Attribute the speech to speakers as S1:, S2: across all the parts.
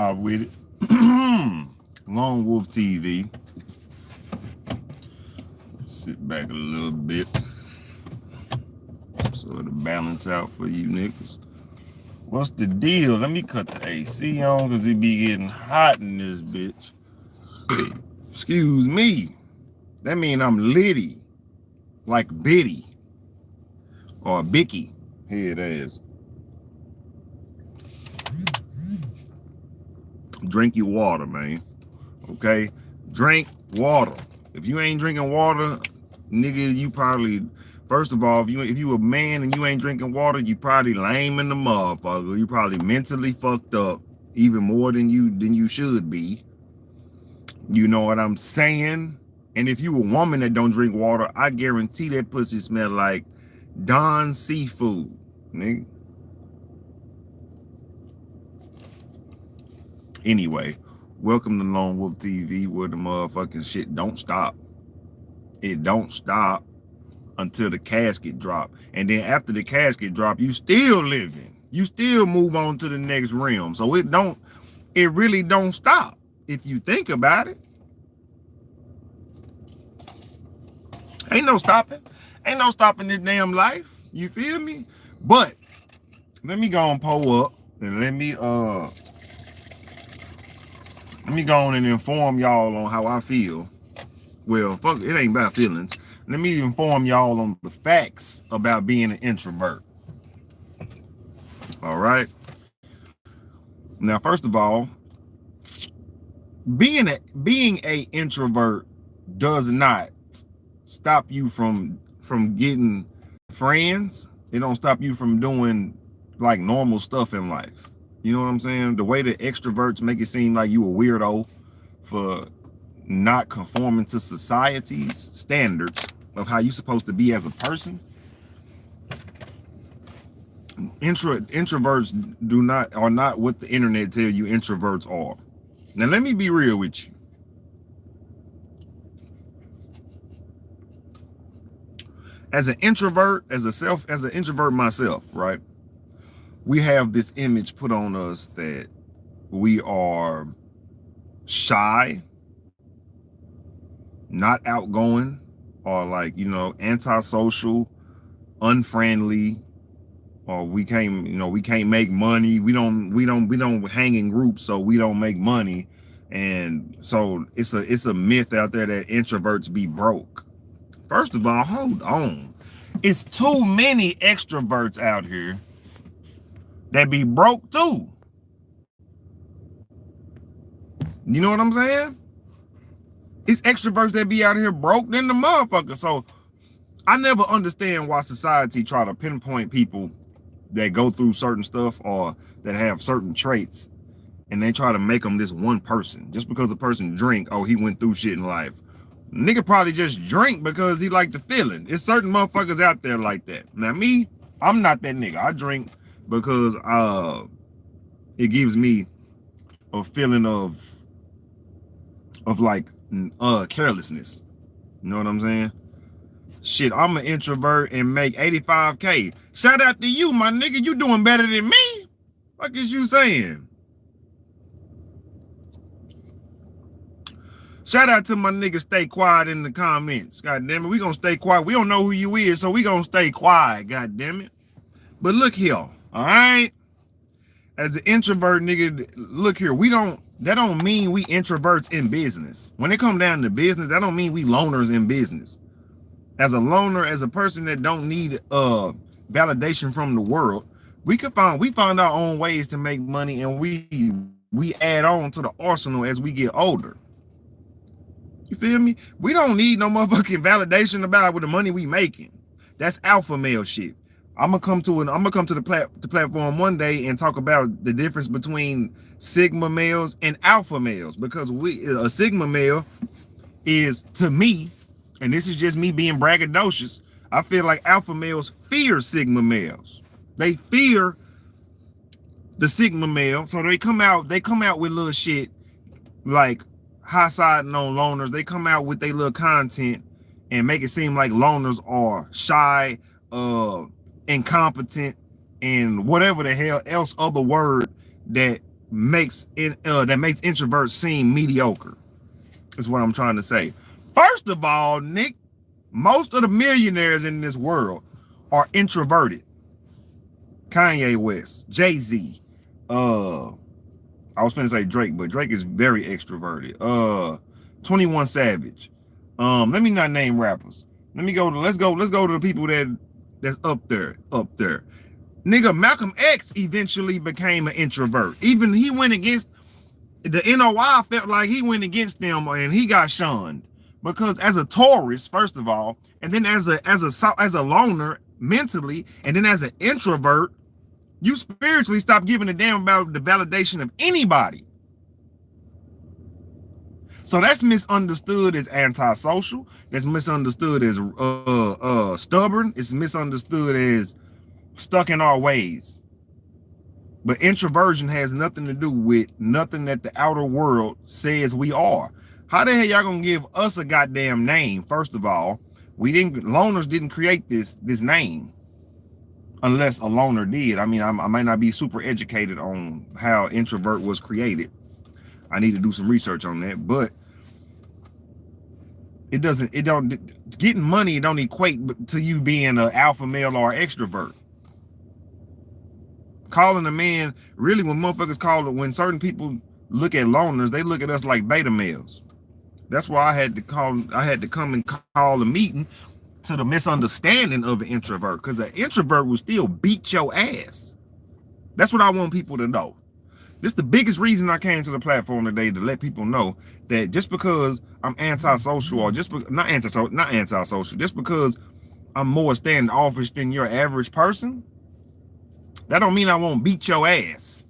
S1: With it. Lone Wolf TV. Sit back a little bit so it'll balance out for you niggas. What's the deal? Let me cut the AC on because it be getting hot in this bitch. Excuse me. That mean I'm litty. Like Biddy. Or Bicky. Here it is. Drink your water, man. Okay? Drink water. If you ain't drinking water, nigga, you probably, first of all, if you a man and you ain't drinking water, you probably lame in the motherfucker. You probably mentally fucked up even more than you should be. You know what I'm saying? And if you a woman that don't drink water, I guarantee that pussy smell like Don seafood, nigga. Anyway, welcome to Lone Wolf TV, where the motherfucking shit don't stop. It don't stop until the casket drop. And then after the casket drop, you still living. You still move on to the next realm. So it really don't stop if you think about it. Ain't no stopping. Ain't no stopping this damn life. You feel me? But let me go and pull up and let me go on and inform y'all on how I feel. Well, fuck, it ain't about feelings. Let me inform y'all on the facts about being an introvert. All right. Now, first of all, being a introvert does not stop you from getting friends. It don't stop you from doing like normal stuff in life. You know what I'm saying? The way that extroverts make it seem like you a weirdo for not conforming to society's standards of how you supposed to be as a person. Introverts are not what the internet tell you introverts are. Now let me be real with you. As an introvert, as an introvert myself, right? We have this image put on us that we are shy, not outgoing, or like, you know, antisocial, unfriendly, or we can't make money. We don't hang in groups, so we don't make money. And so it's a myth out there that introverts be broke. First of all, hold on. It's too many extroverts out here that be broke too. You know what I'm saying? It's extroverts that be out here broke than the motherfucker. So I never understand why society try to pinpoint people that go through certain stuff or that have certain traits, and they try to make them this one person. Just because a person drink, oh, he went through shit in life. Nigga probably just drink because he like the feeling. It's certain motherfuckers out there like that. Now me, I'm not that nigga. I drink because it gives me a feeling of like carelessness. You know what I'm saying? Shit, I'm an introvert and make 85K. Shout out to you, my nigga. You doing better than me. What is you saying? Shout out to my nigga Stay Quiet in the comments. God damn it, we gonna stay quiet. We don't know who you is, so we gonna stay quiet, god damn it. But look here, all right? As an introvert, nigga, look here, that don't mean we introverts in business. When it come down to business, that don't mean we loners in business. As a loner, as a person that don't need validation from the world, we find our own ways to make money, and we add on to the arsenal as we get older. You feel me? We don't need no motherfucking validation about with the money we making. That's alpha male shit. I'm gonna come to the platform one day and talk about the difference between sigma males and alpha males, because a sigma male is, to me, and this is just me being braggadocious, I feel like alpha males fear sigma males. They fear the sigma male, so they come out with little shit like high-siding on loners. They come out with their little content and make it seem like loners are shy, incompetent, and whatever the hell else other word that makes introverts seem mediocre. Is what I'm trying to say. First of all, Nick, most of the millionaires in this world are introverted. Kanye West, Jay-Z, I was finna say Drake, but Drake is very extroverted. 21 Savage. Let me not name rappers. Let's go to the people that's up there. Nigga, Malcolm X eventually became an introvert. Even he went against the NOI, felt like he went against them and he got shunned. Because as a Taurus, first of all, and then as a loner mentally, and then as an introvert, you spiritually stop giving a damn about the validation of anybody. So that's misunderstood as antisocial. That's misunderstood as stubborn. It's misunderstood as stuck in our ways. But introversion has nothing to do with nothing that the outer world says we are. How the hell y'all gonna give us a goddamn name? First of all, loners didn't create this name. Unless a loner did. I mean, I might not be super educated on how introvert was created. I need to do some research on that, but getting money don't equate to you being an alpha male or extrovert. Calling a man, really when when certain people look at loners, they look at us like beta males. That's why I had to come and call a meeting to the misunderstanding of an introvert, because an introvert will still beat your ass. That's what I want people to know. This is the biggest reason I came to the platform today, to let people know that just because I'm antisocial, or not antisocial, just because I'm more standoffish than your average person, that don't mean I won't beat your ass.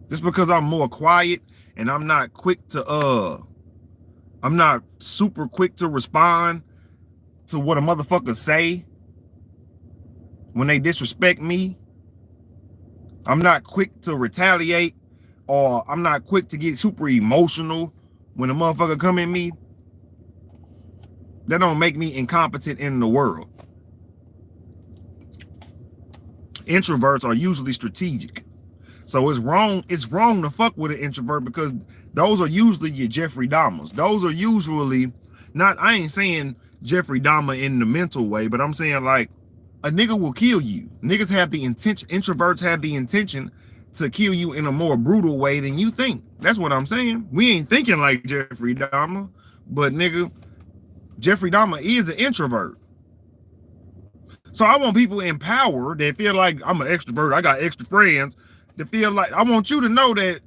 S1: Just because I'm more quiet and I'm not super quick to respond to what a motherfucker say when they disrespect me. I'm not quick to retaliate, or I'm not quick to get super emotional when a motherfucker come at me. That don't make me incompetent in the world. Introverts are usually strategic. So it's wrong to fuck with an introvert, because those are usually your Jeffrey Dahmers. Those are usually I ain't saying Jeffrey Dahmer in the mental way, but I'm saying like a nigga will kill you. Niggas have the intention, introverts have the intention to kill you in a more brutal way than you think. That's what I'm saying. We ain't thinking like Jeffrey Dahmer, but nigga, Jeffrey Dahmer is an introvert. So I want people in power that feel like I'm an extrovert, I got extra friends, to feel like, I want you to know that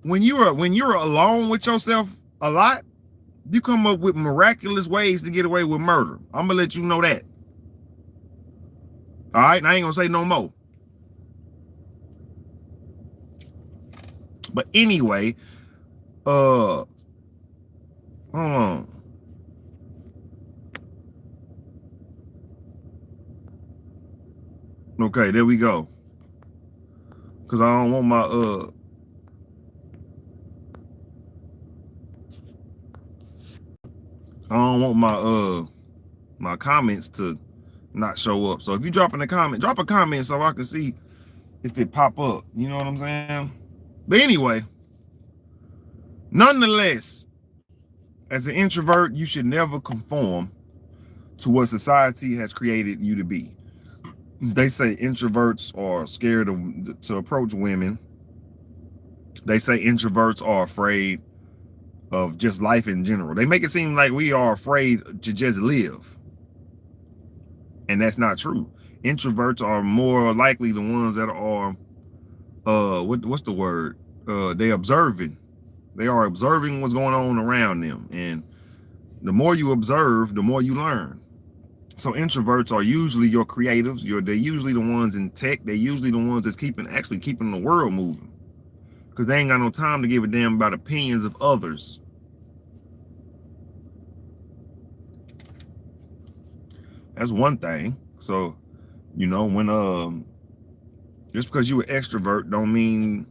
S1: when you're alone with yourself a lot, you come up with miraculous ways to get away with murder. I'm gonna let you know that. All right, and I ain't gonna say no more. But anyway, hold on. Okay, there we go. Cause I don't want my comments to not show up. So if you drop in a comment, drop a comment so I can see if it pop up. You know what I'm saying? But anyway, nonetheless, as an introvert, you should never conform to what society has created you to be. They say introverts are scared to approach women. They say introverts are afraid of just life in general. They make it seem like we are afraid to just live. And that's not true. Introverts are more likely the ones that are what's the word? They are observing what's going on around them. And the more you observe, the more you learn. So introverts are usually your creatives. They're usually the ones in tech. They're usually the ones that's actually keeping the world moving. Because they ain't got no time to give a damn about opinions of others. That's one thing. So, you know, when just because you an extrovert don't mean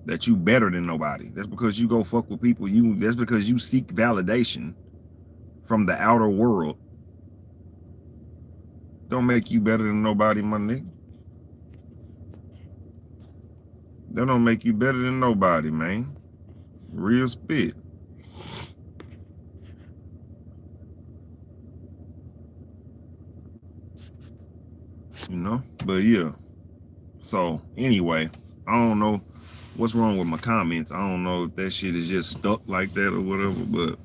S1: that you better than nobody. That's because you go fuck with people. That's because you seek validation from the outer world. Don't make you better than nobody, my nigga. That don't make you better than nobody, man. Real spit. You know? But yeah. So anyway, I don't know what's wrong with my comments. I don't know if that shit is just stuck like that or whatever, but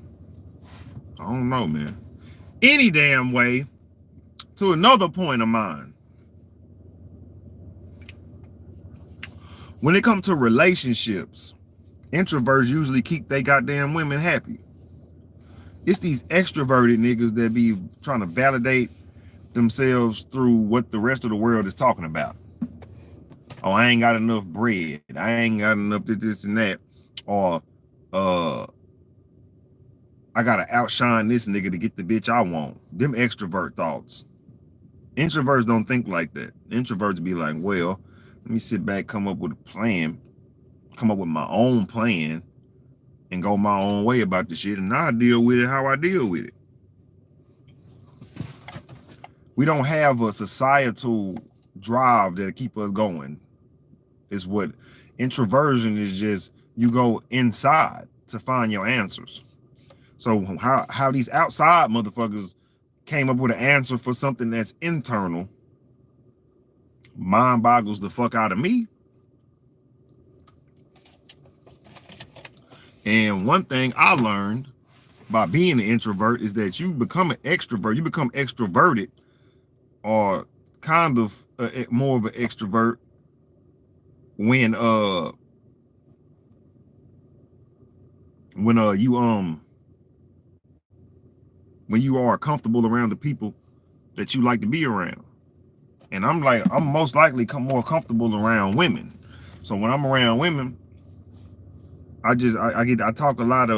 S1: I don't know, man. Any damn way, to another point of mine. When it comes to relationships, introverts usually keep they goddamn women happy. It's these extroverted niggas that be trying to validate themselves through what the rest of the world is talking about. Oh, I ain't got enough bread. I ain't got enough this and that. Or I gotta outshine this nigga to get the bitch I want. Them extrovert thoughts. Introverts don't think like that. Introverts be like, well, let me sit back, come up with a plan, come up with my own plan, and go my own way about the shit, and I deal with it how I deal with it. We don't have a societal drive that keep us going. It's what introversion is, just you go inside to find your answers. So how these outside motherfuckers came up with an answer for something that's internal, mind boggles the fuck out of me. And one thing I learned by being an introvert is that you become an extrovert. You become extroverted, or kind of more of an extrovert when you are comfortable around the people that you like to be around. And I'm most likely more comfortable around women. So when I'm around women, I talk a lot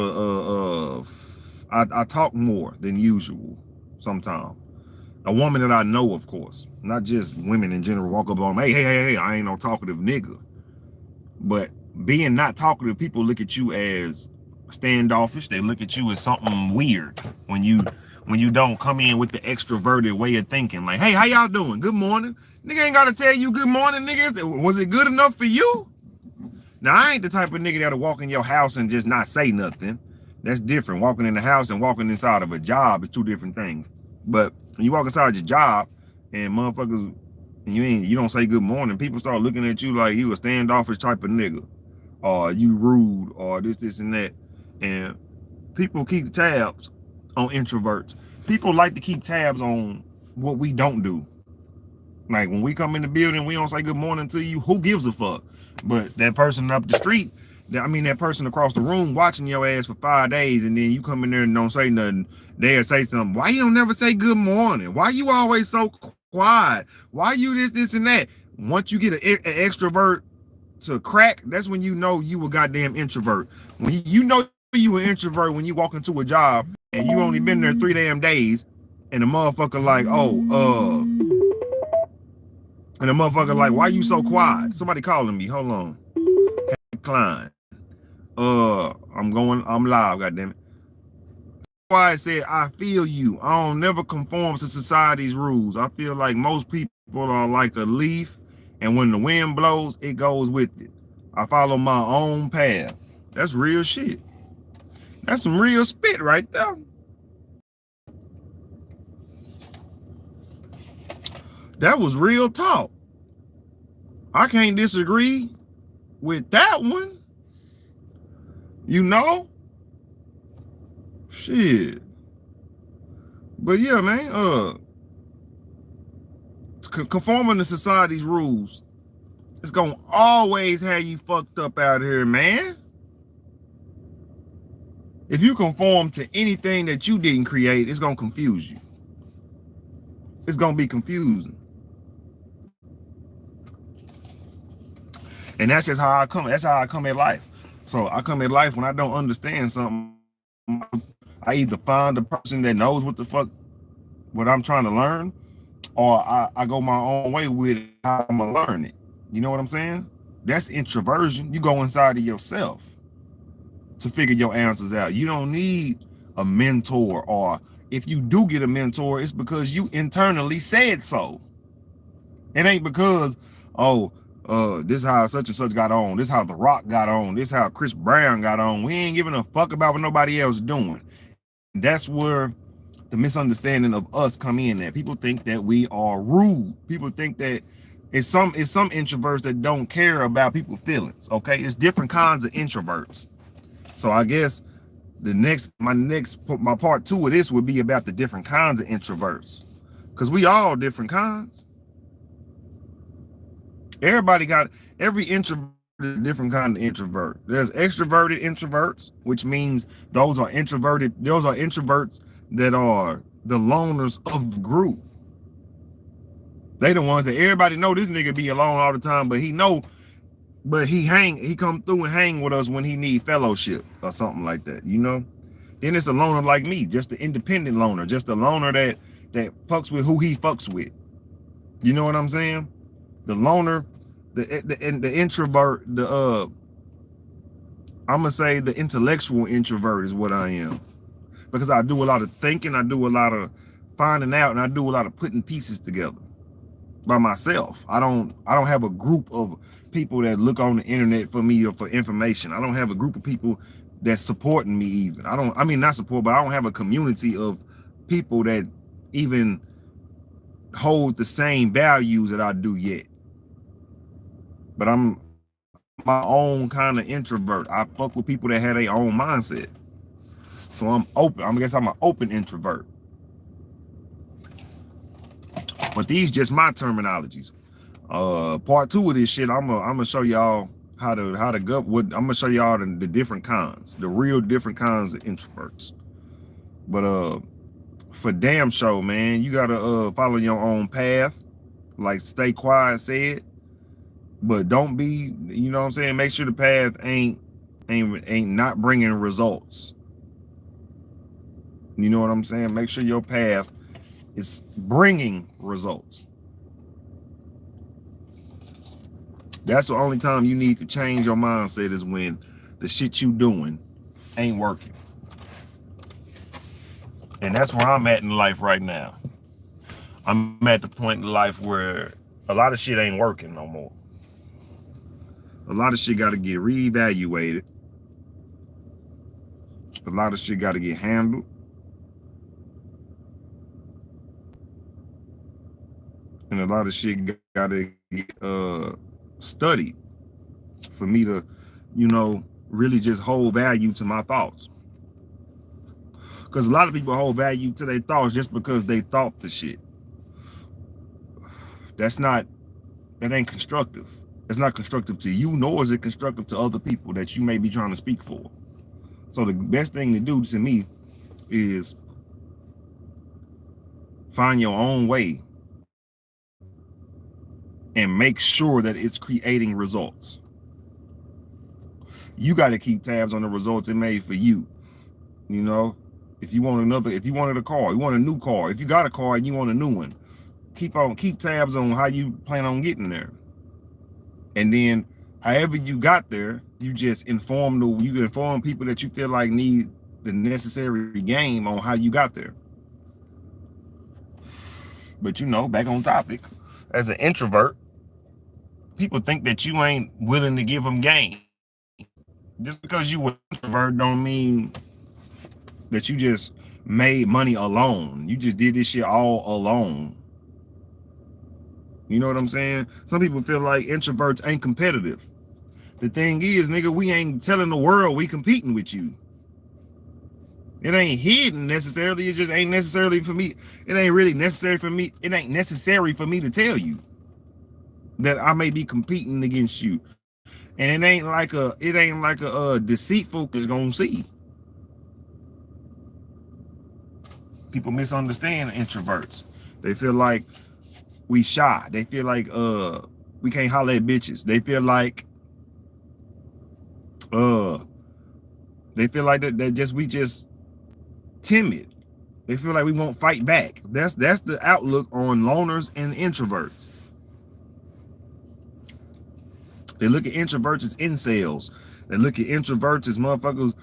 S1: I talk more than usual sometimes. A woman that I know, of course, not just women in general walk up on me, hey, I ain't no talkative nigga. But being not talkative, people look at you as standoffish. They look at you as something weird when you don't come in with the extroverted way of thinking. Like, hey, how y'all doing? Good morning. Nigga ain't gotta tell you good morning, niggas. Was it good enough for you? Now, I ain't the type of nigga that'll walk in your house and just not say nothing. That's different. Walking in the house and walking inside of a job is two different things. But when you walk inside your job and motherfuckers, and you don't say good morning, people start looking at you like you a standoffish type of nigga, or you rude, or this and that. And people keep tabs on introverts. People like to keep tabs on what we don't do. Like when we come in the building, we don't say good morning to you. Who gives a fuck? But that person up the street, that person across the room watching your ass for 5 days, and then you come in there and don't say nothing, they'll say something. Why you don't never say good morning? Why you always so quiet? Why you this and that? Once you get an extrovert to crack, that's when you know you a goddamn introvert. When you know you an introvert when you walk into a job and you only been there 3 damn days, and the motherfucker like, and the motherfucker like, why you so quiet? Somebody calling me. Hold on. Hey, Klein. I'm live, goddammit. Why I said I feel you. I don't never conform to society's rules. I feel like most people are like a leaf, and when the wind blows, it goes with it. I follow my own path. That's real shit. That's some real spit right there. That was real talk. I can't disagree with that one. You know? Shit. But yeah, man, conforming to society's rules, it's gonna always have you fucked up out here, man. If you conform to anything that you didn't create, it's gonna confuse you. It's gonna be confusing. And that's just how I come. That's how I come at life. So I come at life when I don't understand something. I either find a person that knows what the fuck what I'm trying to learn, or I go my own way with it, how I'm gonna learn it. You know what I'm saying? That's introversion. You go inside of yourself to figure your answers out. You don't need a mentor, or if you do get a mentor, it's because you internally said so. It ain't because, This how such and such got on, this how The Rock got on, this how Chris Brown got on. We ain't giving a fuck about what nobody else doing. And that's where the misunderstanding of us come in at. People think that we are rude. People think that it's some introverts that don't care about people's feelings. Okay, it's different kinds of introverts. So I guess my part two of this would be about the different kinds of introverts, because we all different kinds. Every introvert is a different kind of introvert. There's extroverted introverts, which means those are introverts that are the loners of the group. They the ones that everybody know this nigga be alone all the time, but he come through and hang with us when he need fellowship or something like that, you know? Then it's a loner like me, just the independent loner, just a loner that fucks with who he fucks with. You know what I'm saying? The loner, the introvert, I'm gonna say the intellectual introvert is what I am. Because I do a lot of thinking, I do a lot of finding out, and I do a lot of putting pieces together by myself. I don't have a group of people that look on the internet for me or for information. I don't have a group of people that's supporting me even. Not support, but I don't have a community of people that even hold the same values that I do yet. But I'm my own kind of introvert. I fuck with people that have their own mindset. So I'm open. I guess I'm an open introvert. But these just my terminologies. Part two of this shit, I'm gonna show y'all how to go. I'm gonna show y'all the different kinds, the real different kinds of introverts. But for damn show, man, you gotta follow your own path. Like Stay Quiet said. But don't be, you know what I'm saying? Make sure the path ain't not bringing results. You know what I'm saying? Make sure your path is bringing results. That's the only time you need to change your mindset, is when the shit you doing ain't working. And that's where I'm at in life right now. I'm at the point in life where a lot of shit ain't working no more. A lot of shit got to get reevaluated. A lot of shit got to get handled. And a lot of shit got to get studied for me to, really just hold value to my thoughts. Because a lot of people hold value to their thoughts just because they thought the shit. That ain't constructive. It's not constructive to you, nor is it constructive to other people that you may be trying to speak for. So the best thing to do to me is find your own way and make sure that it's creating results. You got to keep tabs on the results it made for you. If you wanted a car, you want a new car. If you got a car and you want a new one, keep tabs on how you plan on getting there. And then however you got there, you just inform people that you feel like need the necessary game on how you got there. But back on topic, as an introvert, people think that you ain't willing to give them game. Just because you an introvert don't mean that you just made money alone. You just did this shit all alone. You know what I'm saying? Some people feel like introverts ain't competitive. The thing is, nigga, we ain't telling the world we competing with you. It ain't hidden necessarily. It just ain't necessarily for me. It ain't really necessary for me. It ain't necessary for me to tell you that I may be competing against you. And it ain't like a deceitful is gonna see. People misunderstand introverts. They feel like we shy. They feel like we can't holler at bitches. They feel like we just timid. They feel like we won't fight back. That's the outlook on loners and introverts. They look at introverts as incels. They look at introverts as motherfuckers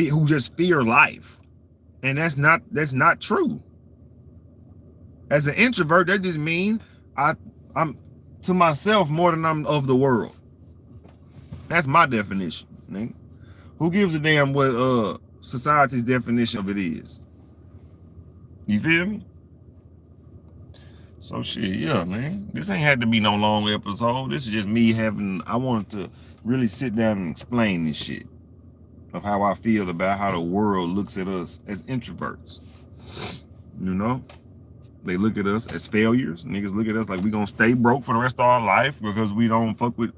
S1: who just fear life. And that's not true. As an introvert, that just means I'm to myself more than I'm of the world. That's my definition, nigga. Who gives a damn what society's definition of it is? You feel me? So shit, yeah, man. This ain't had to be no long episode. This is just me I wanted to really sit down and explain this shit of how I feel about how the world looks at us as introverts. You know? They look at us as failures. Niggas look at us like we gonna stay broke for the rest of our life because we don't fuck with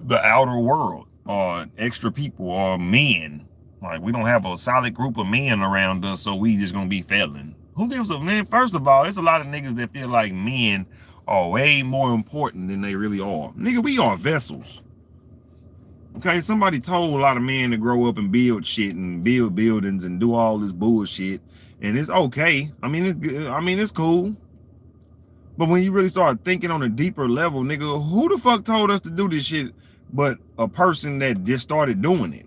S1: the outer world or extra people or men. Like we don't have a solid group of men around us, so we just gonna be failing. Who gives a man? First of all, it's a lot of niggas that feel like men are way more important than they really are. Nigga, we are vessels. Okay, somebody told a lot of men to grow up and build shit and build buildings and do all this bullshit, and it's okay. I mean, it's cool. But when you really start thinking on a deeper level, nigga, who the fuck told us to do this shit but a person that just started doing it?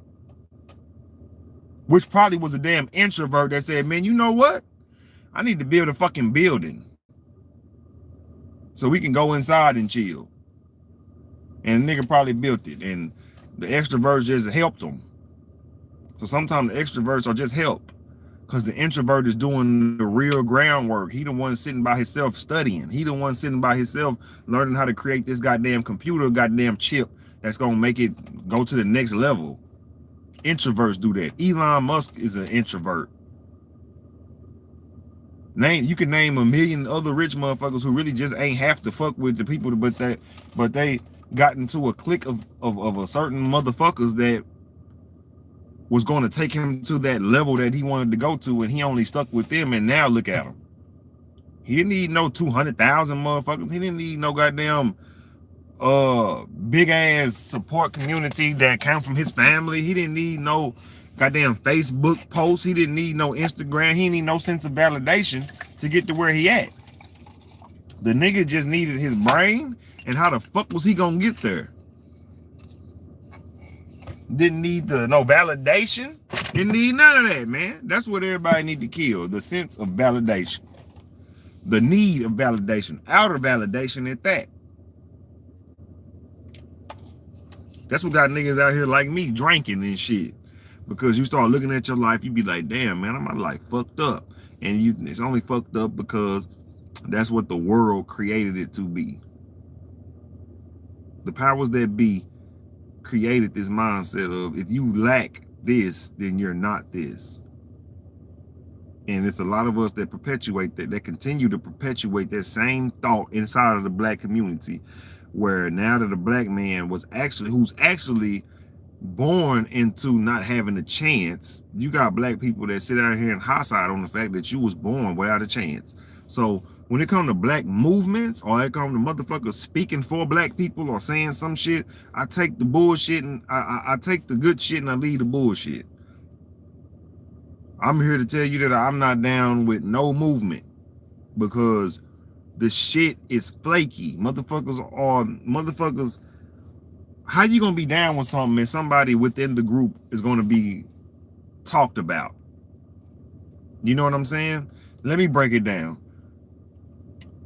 S1: Which probably was a damn introvert that said, man, you know what? I need to build a fucking building so we can go inside and chill. And the nigga probably built it, and the extroverts just helped them. So sometimes the extroverts are just help because the introvert is doing the real groundwork. He the one sitting by himself studying. He the one sitting by himself learning how to create this goddamn computer, goddamn chip that's gonna make it go to the next level. Introverts do that. Elon Musk is an introvert. You can name a million other rich motherfuckers who really just ain't have to fuck with the people, but they got into a clique of a certain motherfuckers that was going to take him to that level that he wanted to go to, and he only stuck with them, and now look at him. He didn't need no 200,000 motherfuckers. He didn't need no goddamn big ass support community that came from his family. He didn't need no goddamn Facebook posts. He didn't need no Instagram. He didn't need no sense of validation to get to where he at. The nigga just needed his brain, and how the fuck was he gonna get there? Didn't need no validation. Didn't need none of that, man. That's what everybody need to kill. The sense of validation. The need of validation. Outer validation at that. That's what got niggas out here like me drinking and shit. Because you start looking at your life, you be like, damn, man, my life fucked up. And it's only fucked up because that's what the world created it to be. The powers that be created this mindset of if you lack this, then you're not this. And it's a lot of us that perpetuate that continue to perpetuate that same thought inside of the black community, where now that a black man who's actually born into not having a chance, you got black people that sit out here and hindsight on the fact that you was born without a chance. So when it comes to black movements, or it comes to motherfuckers speaking for black people or saying some shit, I take the bullshit and I take the good shit and I leave the bullshit. I'm here to tell you that I'm not down with no movement because the shit is flaky. Motherfuckers. How you gonna be down with something and somebody within the group is gonna be talked about? You know what I'm saying? Let me break it down.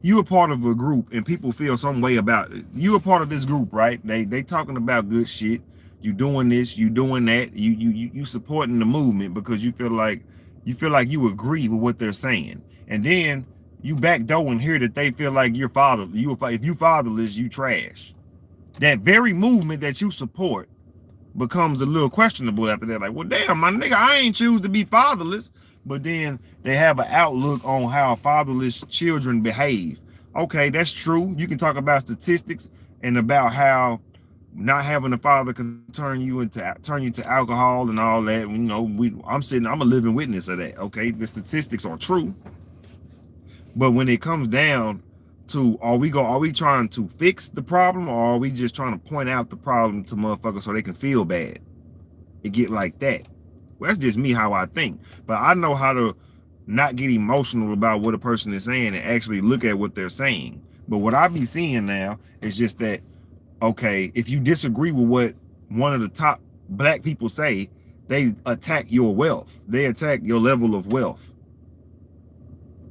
S1: You a part of a group and people feel some way about it. You a part of this group, right? They talking about good shit. You doing this, you doing that. You supporting the movement because you feel like you agree with what they're saying. And then you backdoor and hear that they feel like you're fatherless. If you fatherless, you trash. That very movement that you support becomes a little questionable after that. Like, well, damn, my nigga, I ain't choose to be fatherless. But then they have an outlook on how fatherless children behave. Okay, that's true. You can talk about statistics and about how not having a father can turn you to alcohol and all that. You know, I'm a living witness of that. Okay, the statistics are true. But when it comes down to are we trying to fix the problem, or are we just trying to point out the problem to motherfuckers so they can feel bad? It get like that. Well, that's just me how I think. But I know how to not get emotional about what a person is saying and actually look at what they're saying. But what I be seeing now is just that, okay, if you disagree with what one of the top black people say, they attack your wealth. They attack your level of wealth.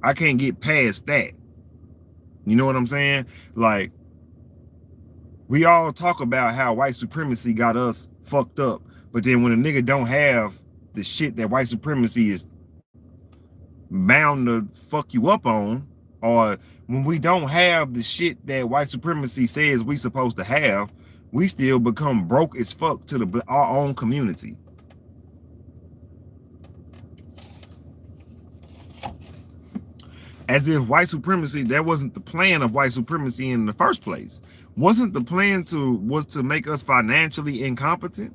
S1: I can't get past that. You know what I'm saying? Like, we all talk about how white supremacy got us fucked up, but then when a nigga don't have the shit that white supremacy is bound to fuck you up on, or when we don't have the shit that white supremacy says we supposed to have, we still become broke as fuck to our own community. As if white supremacy, that wasn't the plan of white supremacy in the first place. Wasn't the plan was to make us financially incompetent?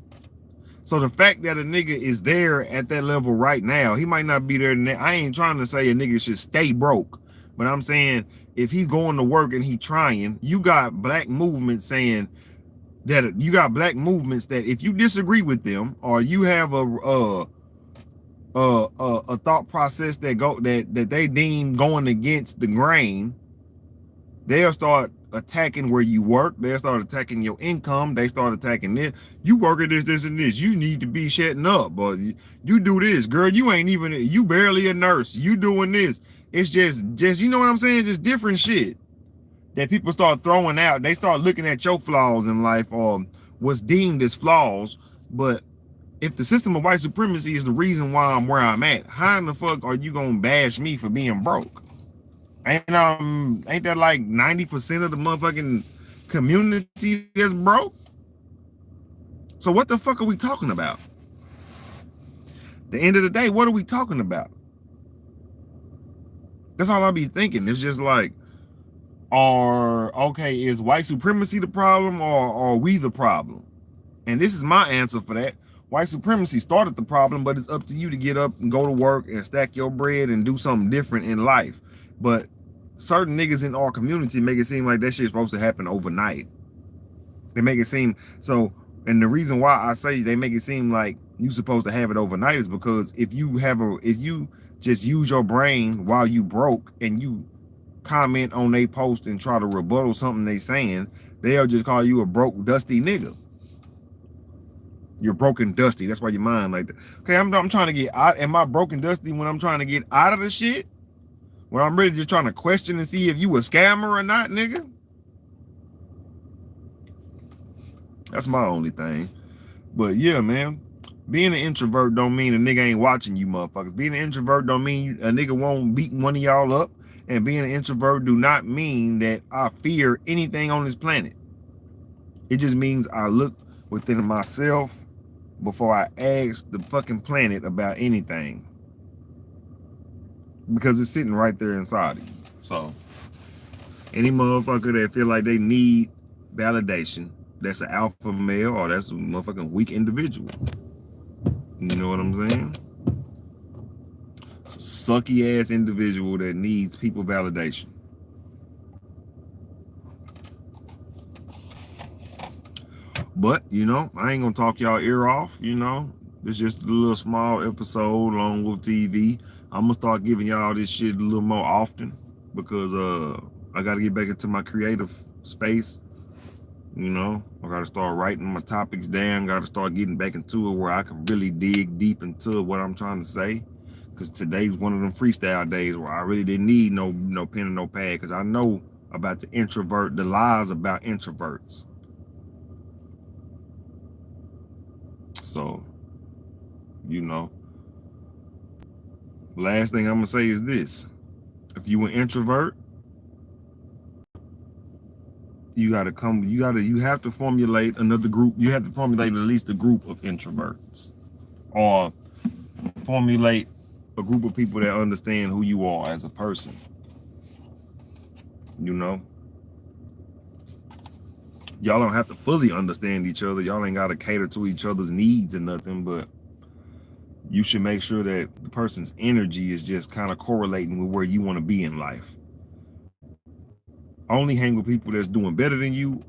S1: So the fact that a nigga is there at that level right now, he might not be there. I ain't trying to say a nigga should stay broke, but I'm saying if he's going to work and he trying, you got black movements saying that if you disagree with them, or you have a thought process that they deem going against the grain, they'll start attacking where you work. They'll start attacking your income. They start attacking this. You work at this, and this. You need to be shutting up. But you do this, girl. You barely a nurse. You doing this. It's just, you know what I'm saying? Just different shit that people start throwing out. They start looking at your flaws in life, or what's deemed as flaws. But if the system of white supremacy is the reason why I'm where I'm at, how in the fuck are you gonna bash me for being broke? Ain't that like 90% of the motherfucking community that's broke? So what the fuck are we talking about? The end of the day, what are we talking about? That's all I be thinking. It's just like, is white supremacy the problem, or are we the problem? And this is my answer for that. White supremacy started the problem, but it's up to you to get up and go to work and stack your bread and do something different in life. But certain niggas in our community make it seem like that shit's supposed to happen overnight. They make it seem so, and the reason why I say they make it seem like you supposed to have it overnight is because if you just use your brain while you broke and you comment on they post and try to rebuttal something they saying, they'll just call you a broke, dusty nigga. You're broken, dusty. That's why your mind like that. Okay, I'm trying to get out. Am I broken, dusty when I'm trying to get out of the shit? When I'm really just trying to question and see if you a scammer or not, nigga? That's my only thing. But yeah, man, being an introvert don't mean a nigga ain't watching you motherfuckers. Being an introvert don't mean a nigga won't beat one of y'all up. And being an introvert do not mean that I fear anything on this planet. It just means I look within myself before I ask the fucking planet about anything, because it's sitting right there inside of you. So any motherfucker that feel like they need validation, that's an alpha male, or that's a motherfucking weak individual. You know what I'm saying? It's a sucky ass individual that needs people validation. But, you know, I ain't gonna talk y'all ear off, you know. It's just a little small episode on Wolf TV. I'm gonna start giving y'all this shit a little more often, because I gotta get back into my creative space. You know, I gotta start writing my topics down, gotta start getting back into it where I can really dig deep into what I'm trying to say. Because today's one of them freestyle days where I really didn't need no pen and no pad, because I know about the lies about introverts. So, you know, last thing I'm gonna say is this: if you an introvert, you have to formulate another group. You have to formulate at least a group of introverts, or formulate a group of people that understand who you are as a person. You know, y'all don't have to fully understand each other. Y'all ain't got to cater to each other's needs and nothing, but you should make sure that the person's energy is just kind of correlating with where you want to be in life. Only hang with people that's doing better than you,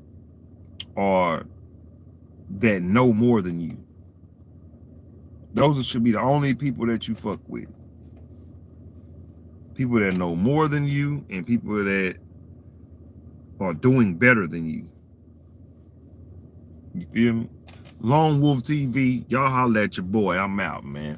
S1: or that know more than you. Those should be the only people that you fuck with. People that know more than you, and people that are doing better than you. You feel me? Lone Wolf TV, y'all holler at your boy. I'm out, man.